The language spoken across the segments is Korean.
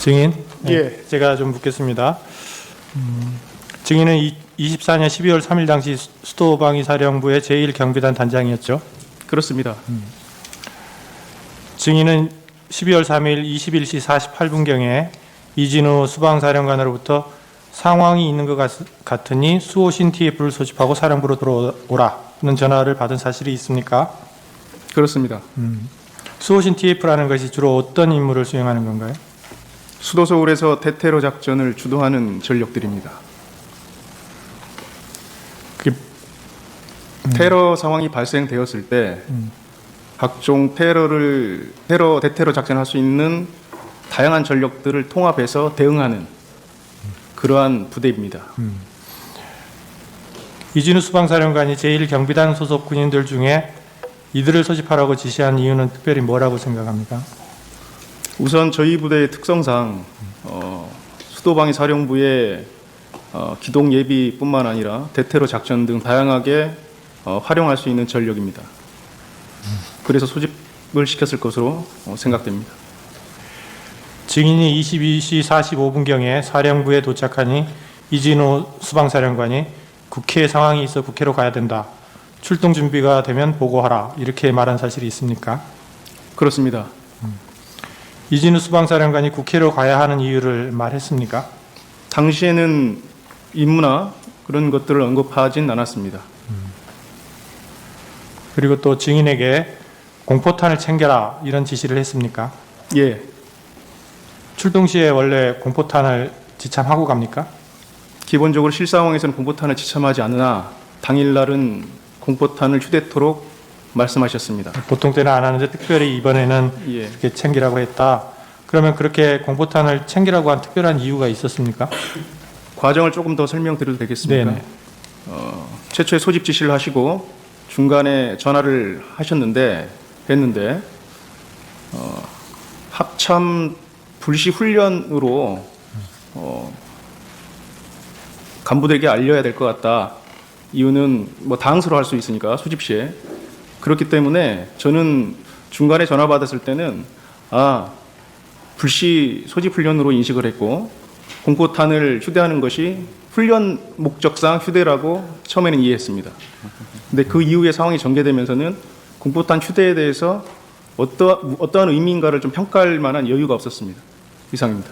증인? 네, 예. 제가 좀 묻겠습니다. 증인은 24년 12월 3일 당시 수도방위사령부의 제1경비단 단장이었죠. 그렇습니다. 증인은 12월 3일 21시 48분경에 이진우 수방사령관으로부터 상황이 있는 것 같으니 수호신 TF를 소집하고 사령부로 들어오라는 전화를 받은 사실이 있습니까? 그렇습니다. 수호신 TF라는 것이 주로 어떤 임무를 수행하는 건가요? 수도 서울에서 대테러 작전을 주도하는 전력들입니다. 그게 테러 상황이 발생되었을 때 각종 대테러 작전을 할 수 있는 다양한 전력들을 통합해서 대응하는 그러한 부대입니다. 이진우 수방사령관이 제1경비단 소속 군인들 중에 이들을 소집하라고 지시한 이유는 특별히 뭐라고 생각합니까? 우선 저희 부대의 특성상 수도방위사령부의 기동 예비뿐만 아니라 대테러 작전 등 다양하게 활용할 수 있는 전력입니다. 그래서 소집을 시켰을 것으로 생각됩니다. 증인이 22시 45분경에 사령부에 도착하니 이진우 수방사령관이 국회 상황이 있어 국회로 가야 된다. 출동 준비가 되면 보고하라. 이렇게 말한 사실이 있습니까? 그렇습니다. 이진우 수방사령관이 국회로 가야 하는 이유를 말했습니까? 당시에는 임무나 그런 것들을 언급하진 않았습니다. 그리고 또 증인에게 공포탄을 챙겨라. 이런 지시를 했습니까? 예, 출동 시에 원래 공포탄을 지참하고 갑니까? 기본적으로 실상황에서는 공포탄을 지참하지 않으나 당일날은 공포탄을 휴대토록 말씀하셨습니다. 보통 때는 안 하는데 특별히 이번에는 예, 이렇게 챙기라고 했다. 그러면 그렇게 공포탄을 챙기라고 한 특별한 이유가 있었습니까? 과정을 조금 더 설명드려도 되겠습니까? 네네. 최초에 소집 지시를 하시고 중간에 전화를 했는데 합참 불시 훈련으로 간부들에게 알려야 될 것 같다. 이유는 뭐 당황스러워할 수 있으니까 소집 시에 그렇기 때문에 저는 중간에 전화 받았을 때는 불시 소집 훈련으로 인식을 했고 공포탄을 휴대하는 것이 훈련 목적상 휴대라고 처음에는 이해했습니다. 근데 그 이후에 상황이 전개되면서는 공포탄 휴대에 대해서 어떠한 의미인가를 좀 평가할 만한 여유가 없었습니다. 이상입니다.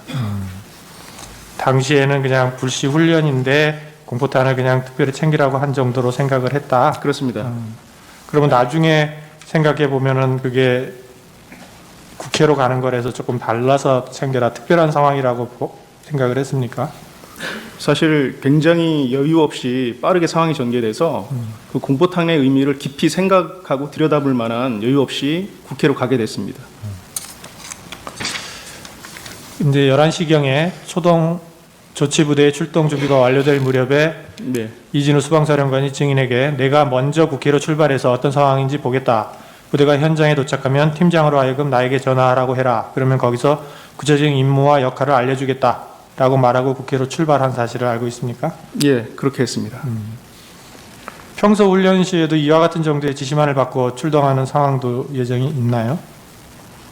당시에는 그냥 불시 훈련인데 공포탄을 그냥 특별히 챙기라고 한 정도로 생각을 했다. 그렇습니다. 그러면 나중에 생각해 보면은 그게 국회로 가는 거라서 조금 달라서 챙겨라. 특별한 상황이라고 생각을 했습니까? 사실 굉장히 여유 없이 빠르게 상황이 전개돼서 그 공포탄의 의미를 깊이 생각하고 들여다볼 만한 여유 없이 국회로 가게 됐습니다. 이제 11시경에 초동 조치부대의 출동 준비가 완료될 무렵에 네, 이진우 수방사령관이 증인에게 내가 먼저 국회로 출발해서 어떤 상황인지 보겠다. 부대가 현장에 도착하면 팀장으로 하여금 나에게 전화하라고 해라. 그러면 거기서 구체적인 임무와 역할을 알려주겠다. 라고 말하고 국회로 출발한 사실을 알고 있습니까? 예, 그렇게 했습니다. 평소 훈련 시에도 이와 같은 정도의 지시만을 받고 출동하는 상황도 예정이 있나요?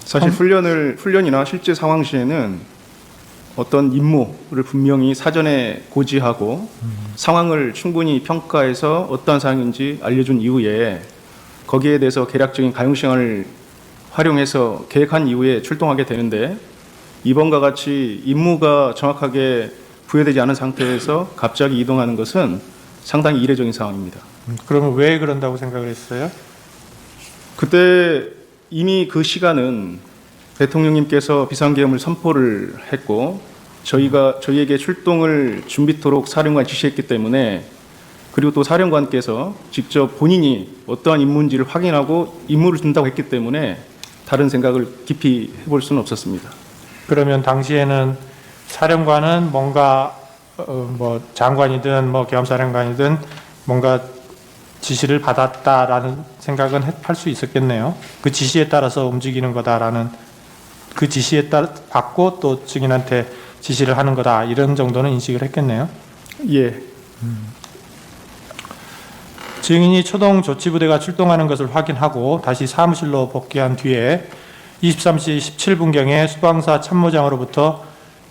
사실 훈련이나 실제 상황 시에는 어떤 임무를 분명히 사전에 고지하고 상황을 충분히 평가해서 어떠한 상황인지 알려준 이후에 거기에 대해서 계략적인 가용시간을 활용해서 계획한 이후에 출동하게 되는데 이번과 같이 임무가 정확하게 부여되지 않은 상태에서 갑자기 이동하는 것은 상당히 이례적인 상황입니다. 그러면 왜 그런다고 생각을 했어요? 그때 이미 그 시간은 대통령님께서 비상계엄을 선포를 했고 저희에게 출동을 준비토록 사령관 지시했기 때문에 그리고 또 사령관께서 직접 본인이 어떠한 임무인지를 확인하고 임무를 준다고 했기 때문에 다른 생각을 깊이 해볼 수는 없었습니다. 그러면 당시에는 사령관은 뭔가 뭐 장관이든 뭐 계엄사령관이든 뭔가 지시를 받았다라는 생각은 할 수 있었겠네요. 그 지시에 따라서 움직이는 거다라는 그 지시에 따라 받고 또 증인한테 지시를 하는 거다 이런 정도는 인식을 했겠네요. 예, 증인이 초동 조치부대가 출동하는 것을 확인하고 다시 사무실로 복귀한 뒤에 23시 17분경에 수방사 참모장으로부터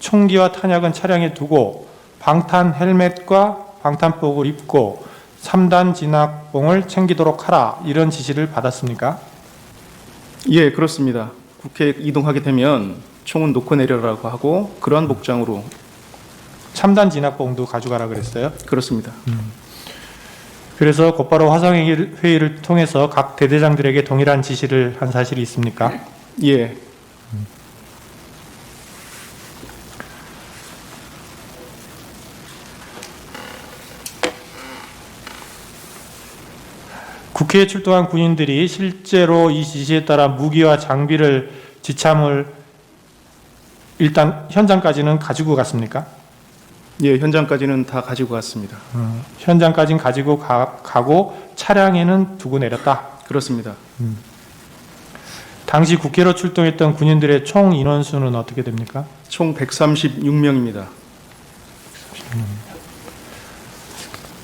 총기와 탄약은 차량에 두고 방탄 헬멧과 방탄복을 입고 3단 진압봉을 챙기도록 하라 이런 지시를 받았습니까? 예, 그렇습니다. 국회에 이동하게 되면 총은 놓고 내려라고 하고 그러한 복장으로 3단 진압봉도 가져가라 그랬어요. 그렇습니다. 그래서 곧바로 화상회의를 통해서 각 대대장들에게 동일한 지시를 한 사실이 있습니까? 예, 국회에 출동한 군인들이 실제로 이 지시에 따라 무기와 장비를 지참을 일단 현장까지는 가지고 갔습니까? 예, 현장까지는 다 가지고 갔습니다. 현장까지는 가지고 가고 차량에는 두고 내렸다. 그렇습니다. 당시 국회로 출동했던 군인들의 총 인원수는 어떻게 됩니까? 총 136명입니다.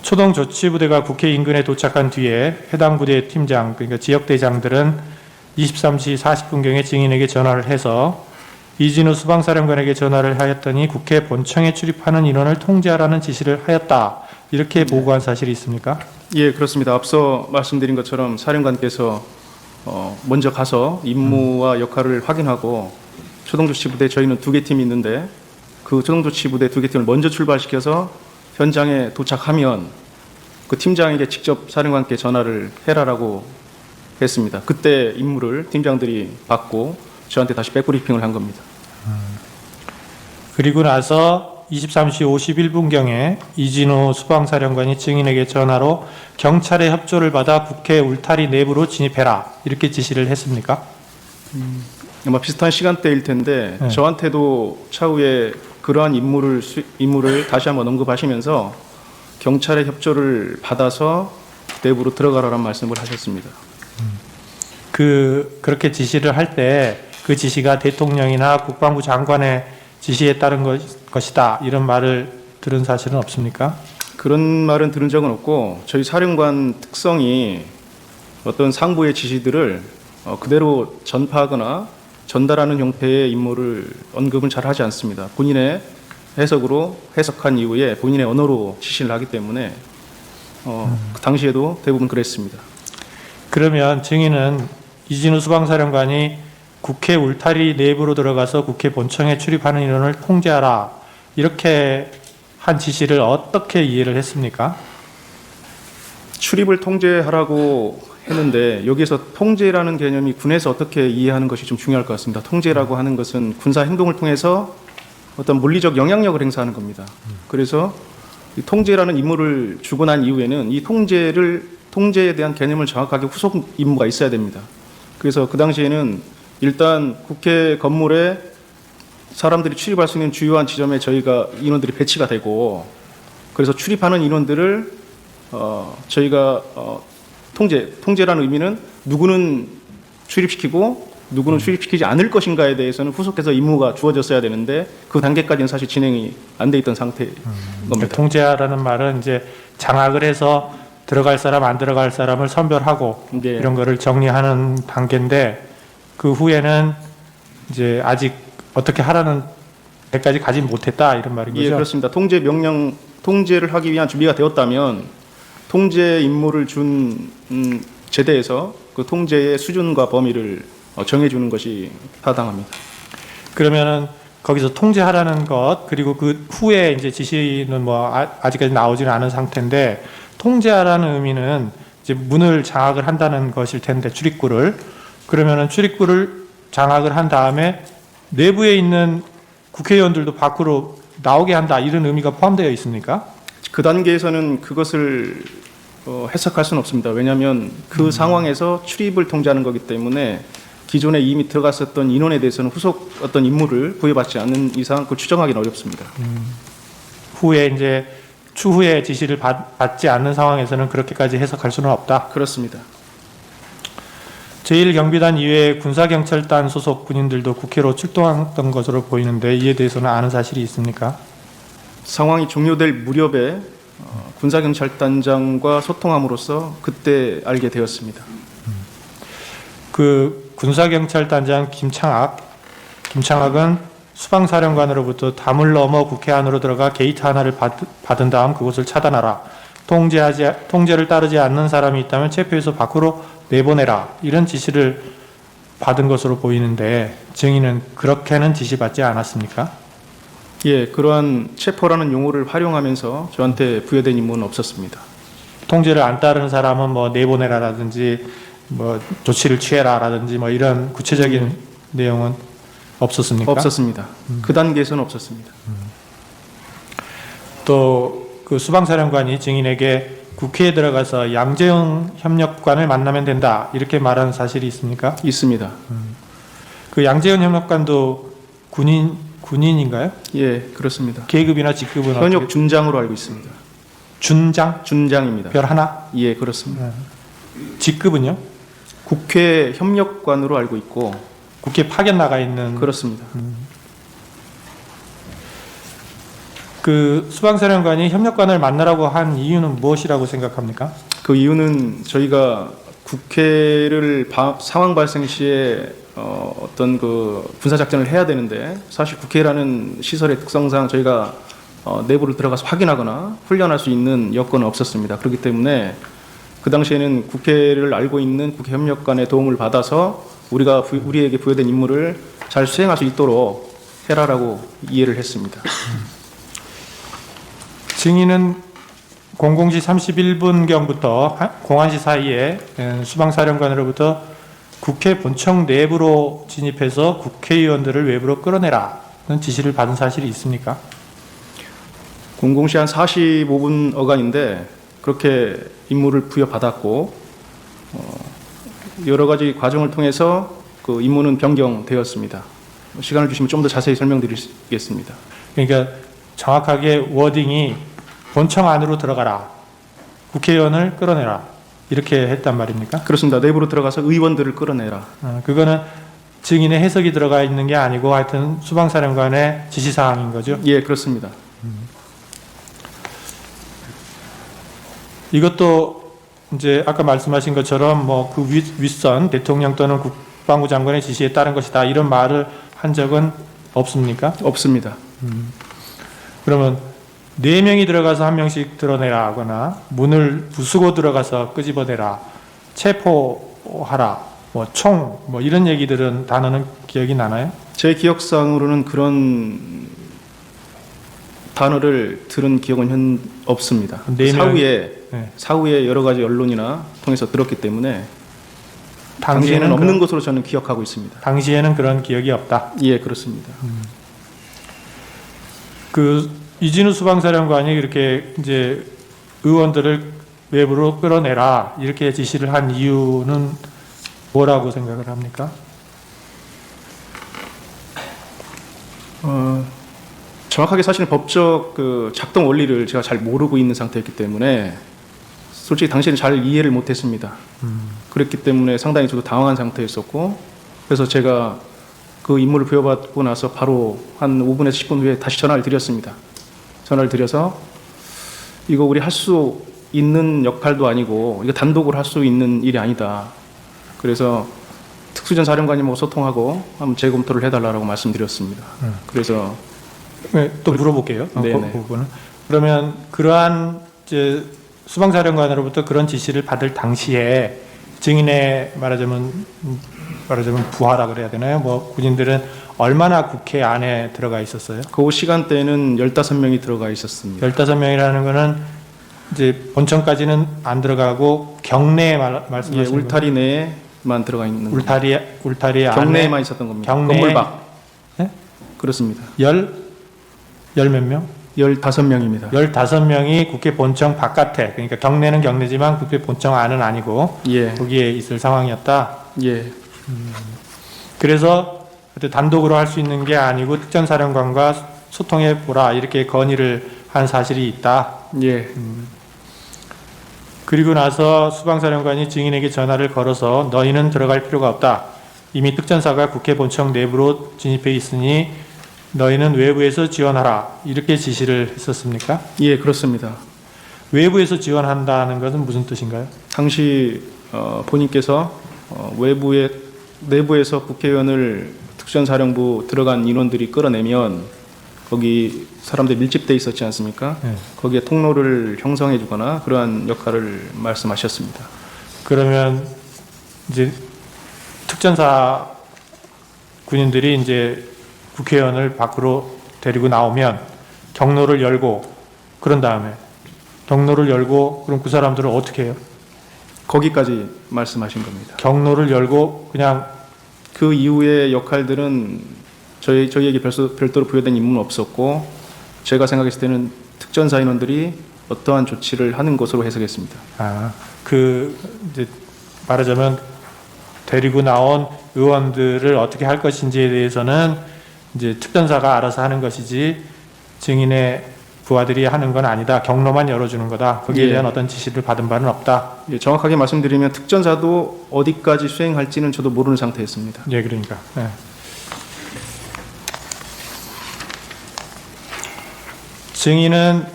초동 조치부대가 국회 인근에 도착한 뒤에 해당 부대의 팀장, 그러니까 지역대장들은 23시 40분경에 증인에게 전화를 해서 이진우 수방사령관에게 전화를 하였더니 국회 본청에 출입하는 인원을 통제하라는 지시를 하였다. 이렇게 보고한 사실이 있습니까? 예, 그렇습니다. 앞서 말씀드린 것처럼 사령관께서 먼저 가서 임무와 역할을 확인하고 초동조치부대 저희는 2개 팀이 있는데 그 초동조치부대 2개 팀을 먼저 출발시켜서 현장에 도착하면 그 팀장에게 직접 사령관께 전화를 해라라고 했습니다. 그때 임무를 팀장들이 받고 저한테 다시 백브리핑을 한 겁니다. 그리고 나서 23시 51분경에 이진우 수방사령관이 증인에게 전화로 경찰의 협조를 받아 국회 울타리 내부로 진입해라 이렇게 지시를 했습니까? 아마 비슷한 시간대일 텐데 네. 저한테도 차후에 그러한 임무를 다시 한번 언급하시면서 경찰의 협조를 받아서 내부로 들어가라는 말씀을 하셨습니다. 그렇게 지시를 할 때 그 지시가 대통령이나 국방부 장관의 지시에 따른 것이다 이런 말을 들은 사실은 없습니까? 그런 말은 들은 적은 없고 저희 사령관 특성이 어떤 상부의 지시들을 그대로 전파하거나 전달하는 형태의 임무를 언급은 잘 하지 않습니다. 본인의 해석으로 해석한 이후에 본인의 언어로 지시를 하기 때문에 그 당시에도 대부분 그랬습니다. 그러면 증인은 이진우 수방사령관이 국회 울타리 내부로 들어가서 국회 본청에 출입하는 인원을 통제하라 이렇게 한 지시를 어떻게 이해를 했습니까? 출입을 통제하라고 했는데 여기에서 통제라는 개념이 군에서 어떻게 이해하는 것이 좀 중요할 것 같습니다. 통제라고 하는 것은 군사 행동을 통해서 어떤 물리적 영향력을 행사하는 겁니다. 그래서 이 통제라는 임무를 주고 난 이후에는 이 통제에 대한 개념을 정확하게 후속 임무가 있어야 됩니다. 그래서 그 당시에는 일단 국회 건물에 사람들이 출입할 수 있는 주요한 지점에 저희가 인원들이 배치가 되고 그래서 출입하는 인원들을 저희가 통제라는 의미는 누구는 출입시키고 누구는 출입시키지 않을 것인가에 대해서는 후속해서 임무가 주어졌어야 되는데 그 단계까지는 사실 진행이 안 돼 있던 상태인 겁니다. 통제하라는 말은 이제 장악을 해서 들어갈 사람 안 들어갈 사람을 선별하고 네. 이런 거를 정리하는 단계인데 그 후에는 이제 아직 어떻게 하라는 데까지 가지 못했다 이런 말인 거죠? 예, 그렇습니다. 통제를 하기 위한 준비가 되었다면 통제 임무를 준 제대에서 그 통제의 수준과 범위를 정해주는 것이 타당합니다. 그러면은 거기서 통제하라는 것 그리고 그 후에 이제 지시는 뭐 아직까지 나오지는 않은 상태인데 통제하라는 의미는 이제 문을 장악을 한다는 것일 텐데 출입구를 그러면은 출입구를 장악을 한 다음에 내부에 있는 국회의원들도 밖으로 나오게 한다 이런 의미가 포함되어 있습니까? 그 단계에서는 그것을 해석할 수는 없습니다. 왜냐하면 그 상황에서 출입을 통제하는 거기 때문에 기존에 이미 들어갔었던 인원에 대해서는 후속 어떤 임무를 부여받지 않는 이상 그걸 추정하기는 어렵습니다. 후에 이제 추후에 지시를 받지 않는 상황에서는 그렇게까지 해석할 수는 없다. 그렇습니다. 제1경비단 이외에 군사경찰단 소속 군인들도 국회로 출동했던 것으로 보이는데 이에 대해서는 아는 사실이 있습니까? 상황이 종료될 무렵에 군사경찰단장과 소통함으로써 그때 알게 되었습니다. 그 군사경찰단장 김창학은 수방사령관으로부터 담을 넘어 국회 안으로 들어가 게이트 하나를 받은 다음 그곳을 차단하라. 통제를 따르지 않는 사람이 있다면 체포해서 밖으로 내보내라. 이런 지시를 받은 것으로 보이는데 증인은 그렇게는 지시받지 않았습니까? 예, 그러한 체포라는 용어를 활용하면서 저한테 부여된 임무는 없었습니다. 통제를 안 따르는 사람은 뭐 내보내라라든지 뭐 조치를 취해라라든지 뭐 이런 구체적인 내용은 없었습니까? 없었습니다. 그 단계에서는 없었습니다. 또 그 수방사령관이 증인에게 국회에 들어가서 양재용 협력관을 만나면 된다 이렇게 말한 사실이 있습니까? 있습니다. 그 양재용 협력관도 군인인가요? 예, 그렇습니다. 계급이나 직급은 현역 어떻게? 준장으로 알고 있습니다. 준장? 준장입니다. 별 하나? 예, 그렇습니다. 직급은요? 국회 협력관으로 알고 있고 국회 파견 나가 있는 그렇습니다. 그 수방사령관이 협력관을 만나라고 한 이유는 무엇이라고 생각합니까? 그 이유는 저희가 국회를 상황 발생 시에 어떤 그 군사작전을 해야 되는데 사실 국회라는 시설의 특성상 저희가 내부를 들어가서 확인하거나 훈련할 수 있는 여건은 없었습니다. 그렇기 때문에 그 당시에는 국회를 알고 있는 국회협력관의 도움을 받아서 우리에게 부여된 임무를 잘 수행할 수 있도록 해라라고 이해를 했습니다. 증인은 00시 31분경부터 01시 사이에 수방사령관으로부터 국회 본청 내부로 진입해서 국회의원들을 외부로 끌어내라는 지시를 받은 사실이 있습니까? 00시 한 45분 어간인데 그렇게 임무를 부여받았고 여러 가지 과정을 통해서 그 임무는 변경되었습니다. 시간을 주시면 좀 더 자세히 설명드리겠습니다. 그러니까 정확하게 워딩이 본청 안으로 들어가라. 국회의원을 끌어내라. 이렇게 했단 말입니까? 그렇습니다. 내부로 들어가서 의원들을 끌어내라. 그거는 증인의 해석이 들어가 있는 게 아니고 하여튼 수방사령관의 지시사항인 거죠? 예, 그렇습니다. 이것도 이제 아까 말씀하신 것처럼 뭐 그 윗선 대통령 또는 국방부 장관의 지시에 따른 것이다. 이런 말을 한 적은 없습니까? 없습니다. 그러면 4명이 들어가서 1명씩 드러내라 하거나 문을 부수고 들어가서 끄집어내라, 체포하라, 뭐 총, 뭐 이런 얘기들은 단어는 기억이 나나요? 제 기억상으로는 그런 단어를 들은 기억은 없습니다. 네 명- 네. 사후에 여러 가지 언론이나 통해서 들었기 때문에 당시에는 없는 것으로 저는 기억하고 있습니다. 당시에는 그런 기억이 없다. 예, 그렇습니다. 그 이진우 수방사령관이 이렇게 이제 의원들을 외부로 끌어내라 이렇게 지시를 한 이유는 뭐라고 생각을 합니까? 정확하게 사실은 법적 그 작동 원리를 제가 잘 모르고 있는 상태였기 때문에 솔직히 당시에는 잘 이해를 못했습니다. 그랬기 때문에 상당히 저도 당황한 상태였었고 그래서 제가 그 임무를 부여받고 나서 바로 한 5분에서 10분 후에 다시 전화를 드렸습니다. 전화를 드려서 이거 우리 할 수 있는 역할도 아니고 이거 단독으로 할 수 있는 일이 아니다. 그래서 특수전 사령관님하고 소통하고 한번 재검토를 해달라고 말씀드렸습니다. 그래서 네, 또 물어볼게요. 그 네네. 부분은 그러면 그러한 이제 수방사령관으로부터 그런 지시를 받을 당시에 증인의 말하자면 부하라 그래야 되나요? 뭐 군인들은 얼마나 국회 안에 들어가 있었어요? 그 시간대에는 15명이 들어가 있었습니다. 15명이라는 거는 이제 본청까지는 안 들어가고 경내에 예, 말씀하시는 거예요? 울타리 내에만 들어가 있는 울타리 안에 경내에만 있었던 겁니다. 경내에- 건물 밖. 네? 그렇습니다. 열 몇 명? 15명입니다. 15명이 국회 본청 바깥에, 그러니까 경내는 경내지만 국회 본청 안은 아니고 예, 거기에 있을 상황이었다. 예, 그래서 그때 단독으로 할 수 있는 게 아니고 특전사령관과 소통해 보라 이렇게 건의를 한 사실이 있다. 예, 그리고 나서 수방사령관이 증인에게 전화를 걸어서 너희는 들어갈 필요가 없다. 이미 특전사가 국회 본청 내부로 진입해 있으니 너희는 외부에서 지원하라. 이렇게 지시를 했었습니까? 예, 그렇습니다. 외부에서 지원한다는 것은 무슨 뜻인가요? 당시 본인께서 내부에서 국회의원을 특전사령부 들어간 인원들이 끌어내면 거기 사람들이 밀집돼 있었지 않습니까? 네. 거기에 통로를 형성해 주거나 그러한 역할을 말씀하셨습니다. 그러면 이제 특전사 군인들이 이제 국회의원을 밖으로 데리고 나오면 경로를 열고 그런 다음에 경로를 열고 그럼 그 사람들을 어떻게 해요? 거기까지 말씀하신 겁니다. 경로를 열고 그냥 그 이후의 역할들은 저희에게 별도로 부여된 임무는 없었고 제가 생각했을 때는 특전사 인원들이 어떠한 조치를 하는 것으로 해석했습니다. 이제 말하자면 데리고 나온 의원들을 어떻게 할 것인지에 대해서는 이제 특전사가 알아서 하는 것이지 증인의 부하들이 하는 건 아니다. 경로만 열어주는 거다. 거기에 예. 대한 어떤 지시를 받은 바는 없다. 예, 정확하게 말씀드리면 특전사도 어디까지 수행할지는 저도 모르는 상태였습니다. 예, 그러니까. 예. 증인은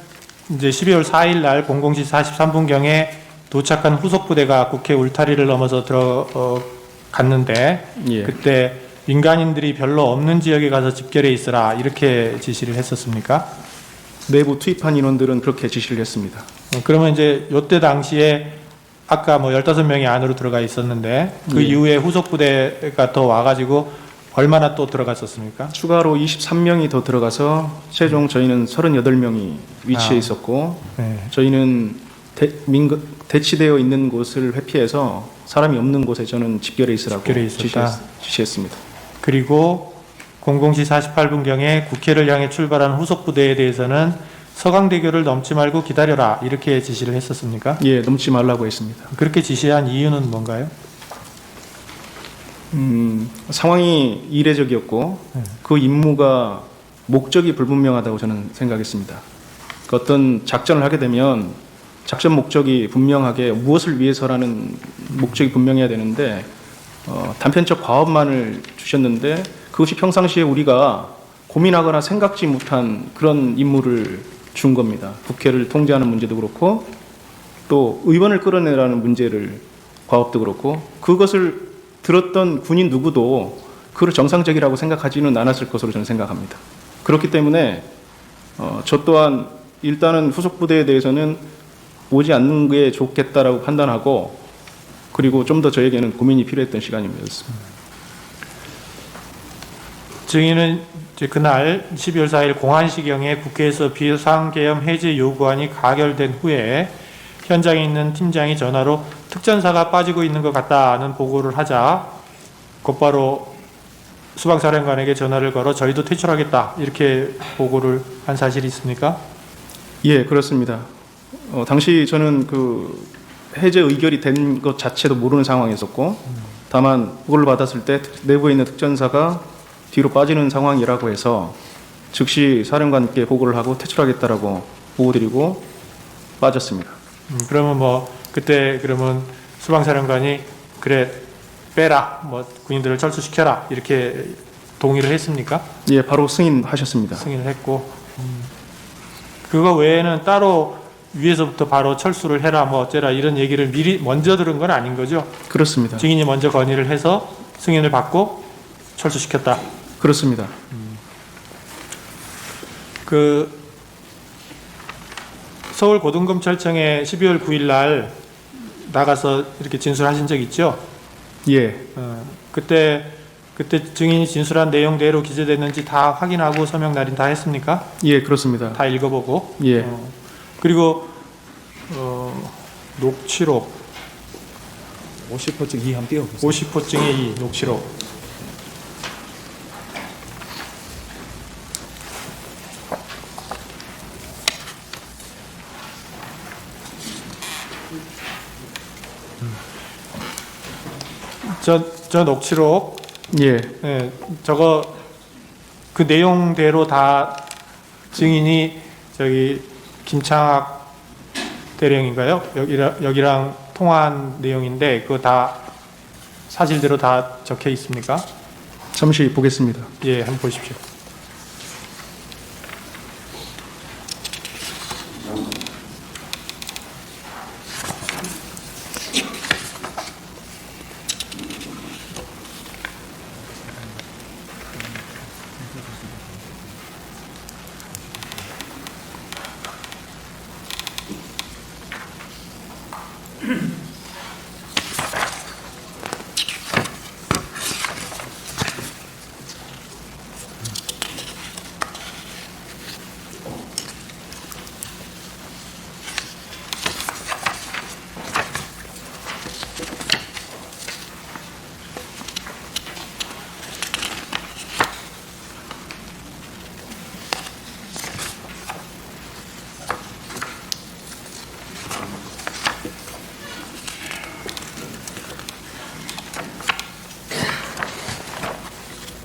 이제 12월 4일 날 00시 43분경에 도착한 후속 부대가 국회 울타리를 넘어서 들어갔는데 예. 그때 민간인들이 별로 없는 지역에 가서 집결해 있으라 이렇게 지시를 했었습니까? 내부 투입한 인원들은 그렇게 지시를 했습니다. 그러면 이제 요때 당시에 아까 뭐 15명이 안으로 들어가 있었는데 그 예. 이후에 후속 부대가 더 와가지고 얼마나 또 들어갔었습니까? 추가로 23명이 더 들어가서 최종 저희는 38명이 위치해 아. 있었고 네. 저희는 대치되어 있는 곳을 회피해서 사람이 없는 곳에 저는 집결해 있으라고 집결해 있었다. 지시했습니다. 그리고 00시 48분경에 국회를 향해 출발한 후속 부대에 대해서는 서강대교를 넘지 말고 기다려라 이렇게 지시를 했었습니까? 예, 넘지 말라고 했습니다. 그렇게 지시한 이유는 뭔가요? 상황이 이례적이었고 그 임무가 목적이 불분명하다고 저는 생각했습니다. 그 어떤 작전을 하게 되면 작전 목적이 분명하게 무엇을 위해서라는 목적이 분명해야 되는데 단편적 과업만을 주셨는데 그것이 평상시에 우리가 고민하거나 생각지 못한 그런 임무를 준 겁니다. 국회를 통제하는 문제도 그렇고 또 의원을 끌어내라는 문제를 과업도 그렇고 그것을 들었던 군인 누구도 그를 정상적이라고 생각하지는 않았을 것으로 저는 생각합니다. 그렇기 때문에 저 또한 일단은 후속 부대에 대해서는 오지 않는 게 좋겠다라고 판단하고 그리고 좀 더 저에게는 고민이 필요했던 시간입니다. 증인은 이제 그날 12월 4일 공안시경에 국회에서 비상계엄 해제 요구안이 가결된 후에 현장에 있는 팀장이 전화로 특전사가 빠지고 있는 것 같다는 보고를 하자 곧바로 수방사령관에게 전화를 걸어 저희도 퇴출하겠다 이렇게 보고를 한 사실이 있습니까? 예, 그렇습니다. 당시 저는 그 해제 의결이 된 것 자체도 모르는 상황이었고 다만 그걸 받았을 때 내부에 있는 특전사가 뒤로 빠지는 상황이라고 해서 즉시 사령관께 보고를 하고 퇴출하겠다라고 보고드리고 빠졌습니다. 그러면 뭐 그때 그러면 수방사령관이 그래 빼라 뭐 군인들을 철수시켜라 이렇게 동의를 했습니까? 예, 바로 승인하셨습니다. 승인을 했고 그거 외에는 따로 위에서부터 바로 철수를 해라 뭐 어쩌라 이런 얘기를 미리 먼저 들은 건 아닌 거죠? 그렇습니다. 증인이 먼저 건의를 해서 승인을 받고 철수시켰다. 그렇습니다. 그 서울고등검찰청에 12월 9일 날 나가서 이렇게 진술하신 적 있죠? 예, 그때 증인이 진술한 내용대로 기재됐는지 다 확인하고 서명 날인 다 했습니까? 예, 그렇습니다. 다 읽어보고. 예, 그리고 녹취록 50호증 2 한번 띄워보세요. 50호증의 2 녹취록. 저 녹취록, 예, 예, 저거 그 내용대로 다 증인이 저기 김창학 대령인가요? 여기랑 통화한 내용인데 그거 다 사실대로 다 적혀 있습니까? 잠시 보겠습니다. 예, 한번 보십시오.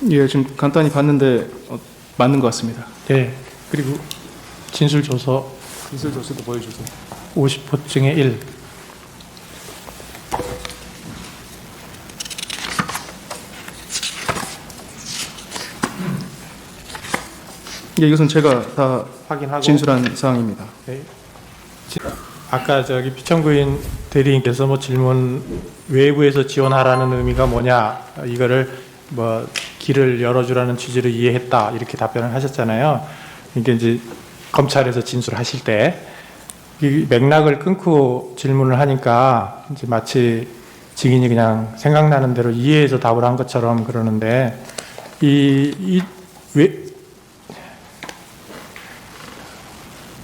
예, 지금 간단히 봤는데 맞는 것 같습니다. 네. 그리고 진술조서 기술조서도 보여주세요. 50호증의 1. 예, 이것은 제가 다 확인하고 진술한 사항입니다. 네. 아까 저기 피청구인 대리인께서 뭐 질문 외부에서 지원하라는 의미가 뭐냐 이거를 뭐 길을 열어주라는 취지로 이해했다 이렇게 답변을 하셨잖아요. 이게 이제 검찰에서 진술하실 때 이 맥락을 끊고 질문을 하니까 이제 마치 증인이 그냥 생각나는 대로 이해해서 답을 한 것처럼 그러는데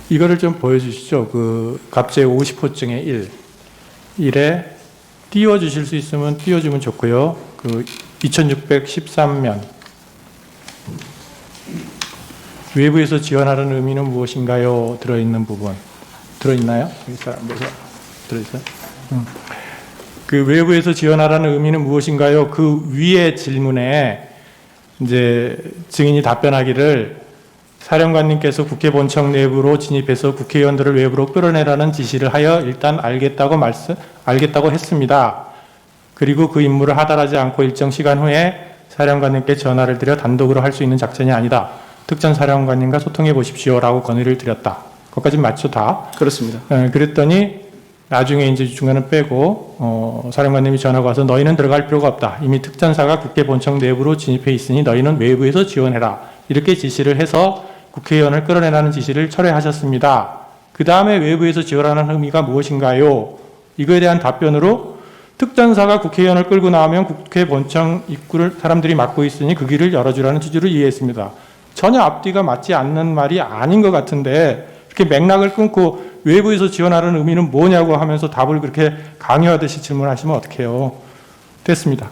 이거를 좀 보여주시죠. 그 갑제 50호증의 1에 띄워주실 수 있으면 띄워주면 좋고요. 그 2613면 외부에서 지원하라는 의미는 무엇인가요? 들어있는 부분 들어있나요? 여기 사람 들어있어요? 그 외부에서 지원하라는 의미는 무엇인가요? 그 위에 질문에 이제 증인이 답변하기를 사령관님께서 국회 본청 내부로 진입해서 국회의원들을 외부로 끌어내라는 지시를 하여 일단 알겠다고 했습니다. 그리고 그 임무를 하달하지 않고 일정 시간 후에 사령관님께 전화를 드려 단독으로 할 수 있는 작전이 아니다. 특전 사령관님과 소통해 보십시오라고 건의를 드렸다. 그것까지 맞죠, 다? 그렇습니다. 그랬더니 나중에 이제 중간은 빼고 사령관님이 전화가 와서 너희는 들어갈 필요가 없다. 이미 특전사가 국회 본청 내부로 진입해 있으니 너희는 외부에서 지원해라. 이렇게 지시를 해서 국회의원을 끌어내라는 지시를 철회하셨습니다. 그 다음에 외부에서 지원하는 의미가 무엇인가요? 이거에 대한 답변으로 특전사가 국회의원을 끌고 나오면 국회 본청 입구를 사람들이 막고 있으니 그 길을 열어주라는 취지로 이해했습니다. 전혀 앞뒤가 맞지 않는 말이 아닌 것 같은데 이렇게 맥락을 끊고 외부에서 지원하라는 의미는 뭐냐고 하면서 답을 그렇게 강요하듯이 질문하시면 어떡해요. 됐습니다.